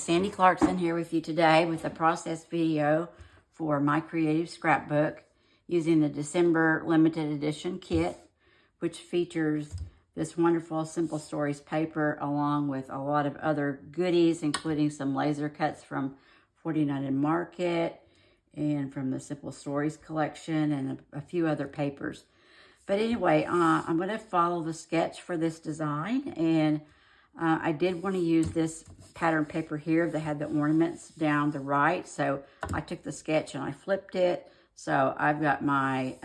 Sandi Clarkson here with you today with a process video for My Creative Scrapbook using the December limited edition kit, which features this wonderful Simple Stories paper along with a lot of other goodies, including some laser cuts from 49 and Market and from the Simple Stories collection and a few other papers. But anyway, I'm going to follow the sketch for this design, and I did want to use this pattern paper here that had the ornaments down the right. So I took the sketch and I flipped it. So I've got my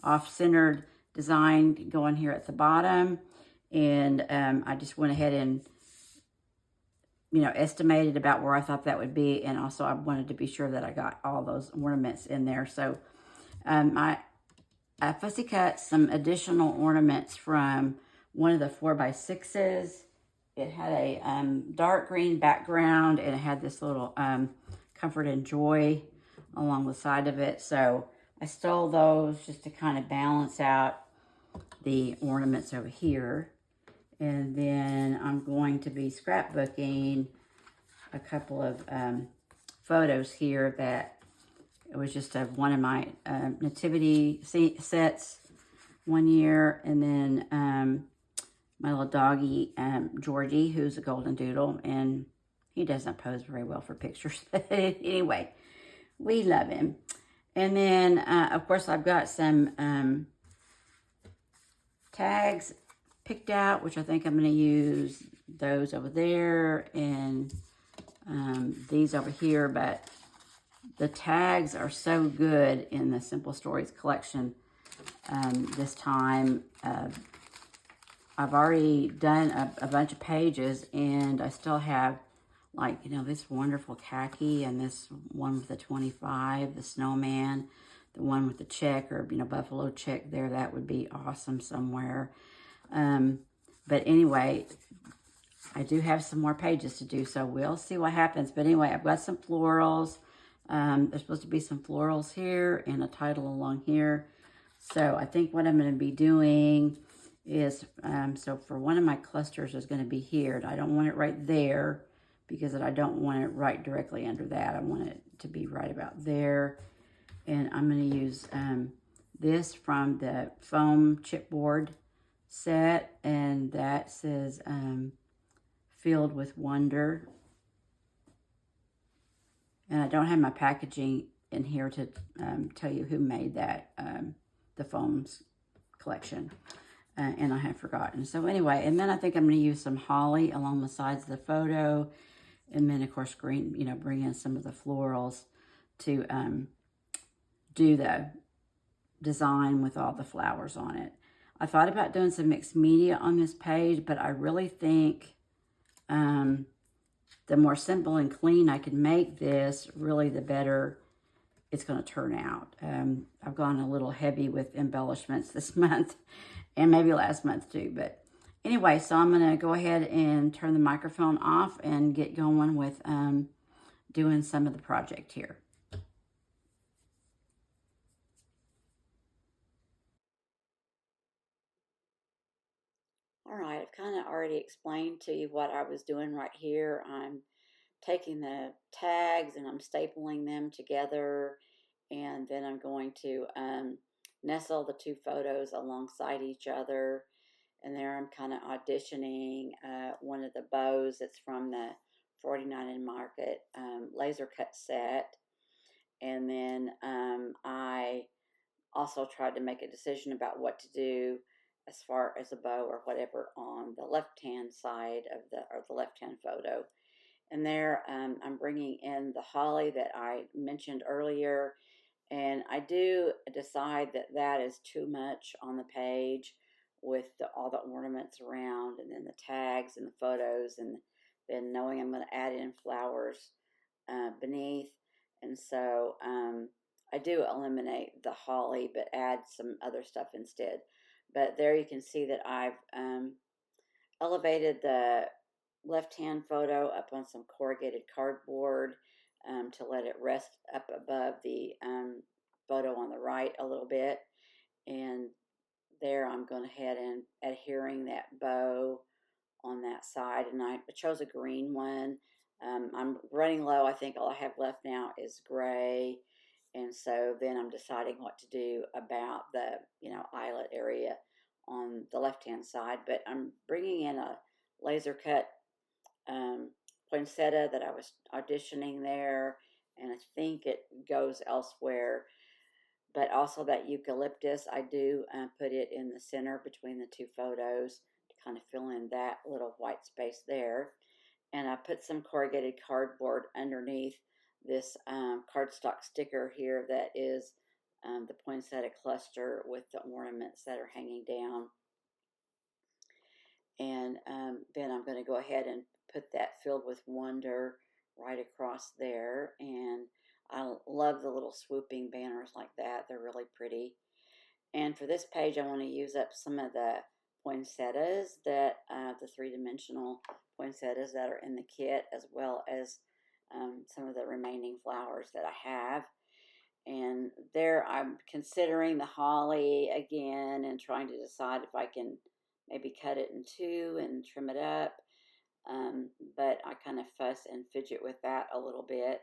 off-centered design going here at the bottom. And I just went ahead and, estimated about where I thought that would be. And also I wanted to be sure that I got all those ornaments in there. So I fussy cut some additional ornaments from one of the 4x6s. It had a dark green background, and it had this little Comfort and Joy along the side of it. So I stole those just to kind of balance out the ornaments over here. And then I'm going to be scrapbooking a couple of photos here that it was just one of my nativity sets one year. And then my little doggy, Georgie, who's a golden doodle, and he doesn't pose very well for pictures. But anyway, we love him. And then, of course, I've got some tags picked out, which I think I'm going to use those over there and these over here. But the tags are so good in the Simple Stories collection this time. I've already done a bunch of pages, and I still have, like, this wonderful khaki and this one with the 25, the snowman, the one with the check or, buffalo check there. That would be awesome somewhere. But anyway, I do have some more pages to do, so we'll see what happens. But anyway, I've got some florals. There's supposed to be some florals here and a title along here. So I think what I'm going to be doing is, so for one of my clusters is going to be here. And I don't want it right there because I don't want it right directly under that. I want it to be right about there. And I'm going to use this from the foam chipboard set, and that says Filled with Wonder. And I don't have my packaging in here to tell you who made that, the foams collection. And I have forgotten. So anyway, and then I think I'm going to use some holly along the sides of the photo. And then, of course, green, bring in some of the florals to do the design with all the flowers on it. I thought about doing some mixed media on this page, but I really think the more simple and clean I can make this, really the better it's going to turn out. I've gone a little heavy with embellishments this month and maybe last month too. But anyway, so I'm going to go ahead and turn the microphone off and get going with doing some of the project here. All right, I've kind of already explained to you what I was doing right here. I'm taking the tags and I'm stapling them together, and then I'm going to nestle the two photos alongside each other. And there I'm kind of auditioning one of the bows that's from the 49 and Market laser cut set. And then I also tried to make a decision about what to do as far as a bow or whatever on the left-hand side of the left-hand photo. And there I'm bringing in the holly that I mentioned earlier. And I do decide that that is too much on the page with all the ornaments around, and then the tags and the photos, and then knowing I'm going to add in flowers beneath. And so I do eliminate the holly, but add some other stuff instead. But there you can see that I've elevated the left-hand photo up on some corrugated cardboard to let it rest up above the photo on the right a little bit. And there I'm going ahead and adhering that bow on that side. And I chose a green one I'm running low. I think all I have left now is gray. And so then I'm deciding what to do about the, eyelet area on the left-hand side. But I'm bringing in a laser cut poinsettia that I was auditioning there. And I think it goes elsewhere. But also that eucalyptus, I do put it in the center between the two photos to kind of fill in that little white space there. And I put some corrugated cardboard underneath this cardstock sticker here that is the poinsettia cluster with the ornaments that are hanging down. And then I'm going to go ahead and put that filled with wonder right across there. And I love the little swooping banners like that. They're really pretty. And for this page, I want to use up some of the poinsettias that, the three-dimensional poinsettias that are in the kit, as well as some of the remaining flowers that I have. And there I'm considering the holly again and trying to decide if I can maybe cut it in two and trim it up. But I kind of fuss and fidget with that a little bit.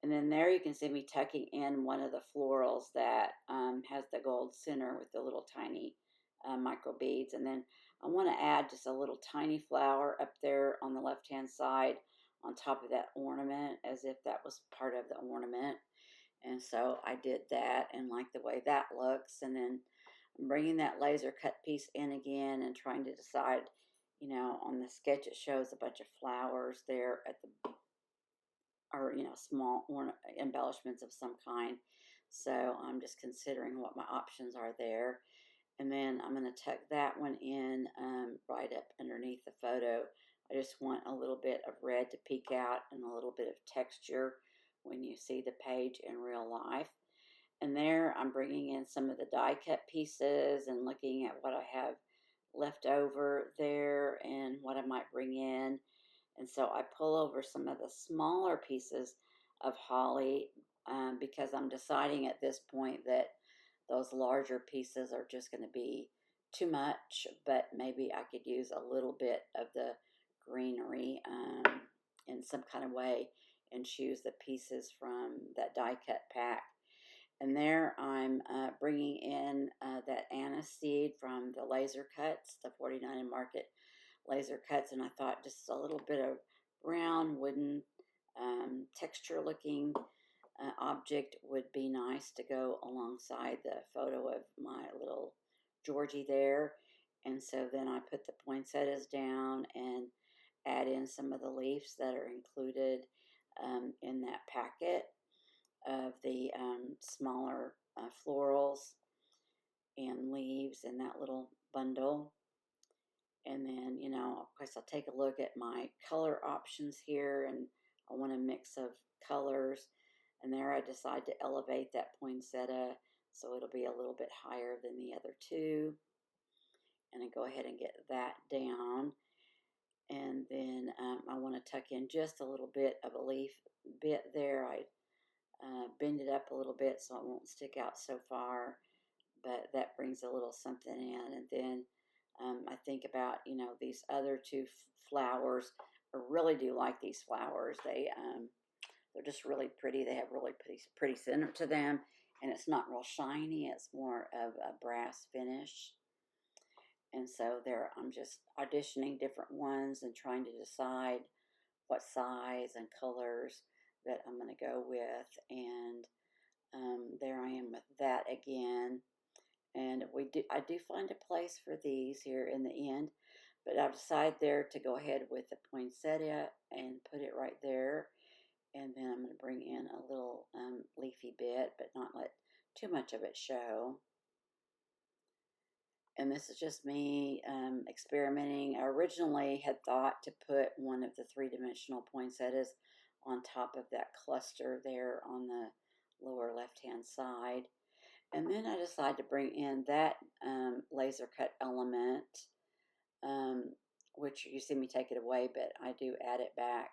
And then there you can see me tucking in one of the florals that has the gold center with the little tiny micro beads. And then I want to add just a little tiny flower up there on the left-hand side on top of that ornament, as if that was part of the ornament. And so I did that and like the way that looks. And then I'm bringing that laser cut piece in again and trying to decide, on the sketch it shows a bunch of flowers there at the, or small embellishments of some kind. So I'm just considering what my options are there. And then I'm going to tuck that one in right up underneath the photo. I just want a little bit of red to peek out and a little bit of texture when you see the page in real life. And there I'm bringing in some of the die cut pieces and looking at what I have left over there and what I might bring in. And so I pull over some of the smaller pieces of holly because I'm deciding at this point that those larger pieces are just going to be too much, but maybe I could use a little bit of the greenery in some kind of way and choose the pieces from that die cut pack. And there I'm bringing in that anise seed from the laser cuts, the 49 and Market laser cuts, and I thought just a little bit of brown wooden texture looking object would be nice to go alongside the photo of my little Georgie there. And so then I put the poinsettias down and add in some of the leaves that are included in that packet of the smaller florals and leaves in that little bundle. And then, of course, I'll take a look at my color options here, and I want a mix of colors. And there I decide to elevate that poinsettia so it'll be a little bit higher than the other two. And I go ahead and get that down. And then I want to tuck in just a little bit of a leaf bit there. I bend it up a little bit so it won't stick out so far, but that brings a little something in. And then I think about, these other two flowers. I really do like these flowers. They're just really pretty. They have really pretty center to them, and it's not real shiny. It's more of a brass finish. And so there, I'm just auditioning different ones and trying to decide what size and colors that I'm going to go with. And there I am with that again. And I do find a place for these here in the end, but I've decided there to go ahead with the poinsettia and put it right there. And then I'm going to bring in a little leafy bit, but not let too much of it show. And this is just me experimenting. I originally had thought to put one of the three-dimensional poinsettias on top of that cluster there on the lower left-hand side. And then I decided to bring in that laser cut element, which you see me take it away, but I do add it back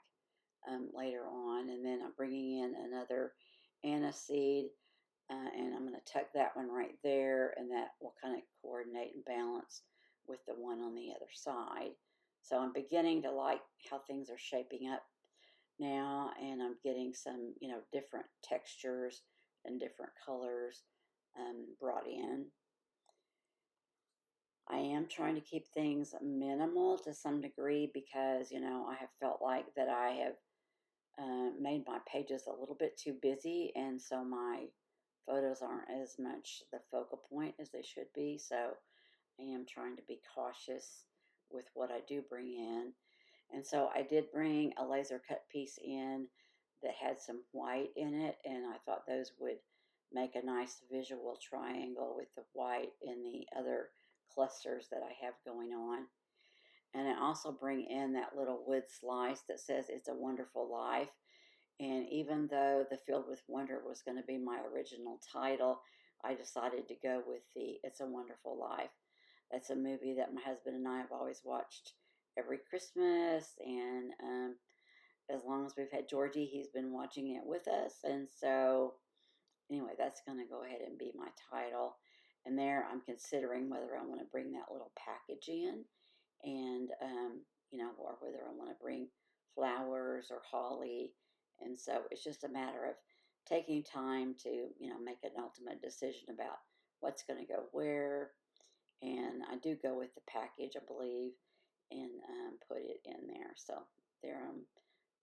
later on. And then I'm bringing in another anise seed, and I'm going to tuck that one right there, and that will kind of coordinate and balance with the one on the other side. So I'm beginning to like how things are shaping up now, and I'm getting some, different textures and different colors brought in. I am trying to keep things minimal to some degree because, I have felt like that I have made my pages a little bit too busy, and so my photos aren't as much the focal point as they should be. So I am trying to be cautious with what I do bring in. And so I did bring a laser cut piece in that had some white in it, and I thought those would make a nice visual triangle with the white in the other clusters that I have going on. And I also bring in that little wood slice that says "It's a Wonderful Life." And even though The Filled with Wonder was going to be my original title, I decided to go with the "It's a Wonderful Life." That's a movie that my husband and I have always watched every Christmas, and as long as we've had Georgie, he's been watching it with us. And so, anyway, that's going to go ahead and be my title. And there, I'm considering whether I want to bring that little package in, and or whether I want to bring flowers or holly. And so it's just a matter of taking time to make an ultimate decision about what's going to go where. And I do go with the package, I believe, and put it in there. So there, I'm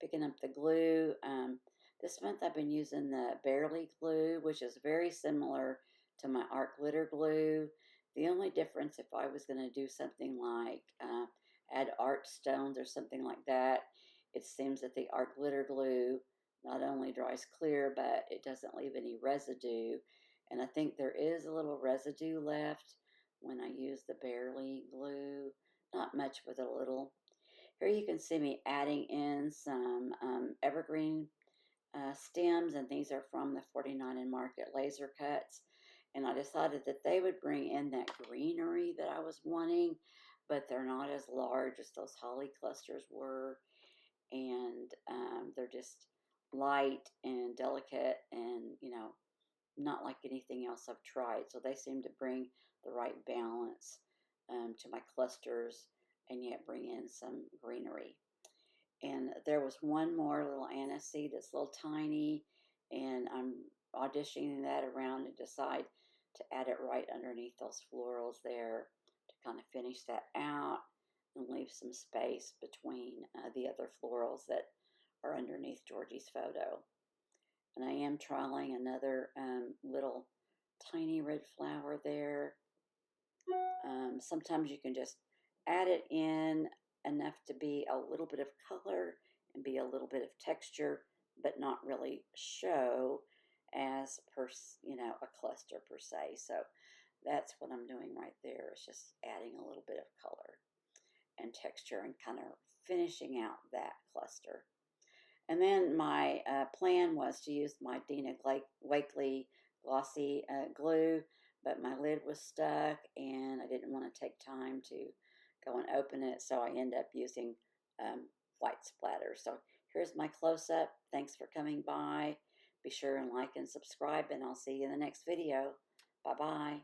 picking up the glue. This month I've been using the Barely glue, which is very similar to my art glitter glue. The only difference, if I was going to do something like add art stones or something like that, it seems that the art glitter glue not only dries clear, but it doesn't leave any residue. And I think there is a little residue left when I use the Barely glue. Not much, but a little. Here you can see me adding in some evergreen stems, and these are from the 49 and Market laser cuts. And I decided that they would bring in that greenery that I was wanting, but they're not as large as those holly clusters were. And they're just light and delicate and, not like anything else I've tried. So they seem to bring the right balance to my clusters and yet bring in some greenery. And there was one more little anise seed that's a little tiny, and I'm auditioning that around and decide to add it right underneath those florals there to kind of finish that out and leave some space between the other florals that are underneath Georgie's photo. And I am trialing another little tiny red flower there. Sometimes you can just add it in enough to be a little bit of color and be a little bit of texture, but not really show as a cluster per se. So that's what I'm doing right there. It's just adding a little bit of color and texture and kind of finishing out that cluster. And then my plan was to use my Dina Wakley glossy glue, but my lid was stuck and I didn't want to take time to go and open it, so I end up using white splatter. So here's my close-up. Thanks for coming by. Be sure and like and subscribe, and I'll see you in the next video. Bye-bye.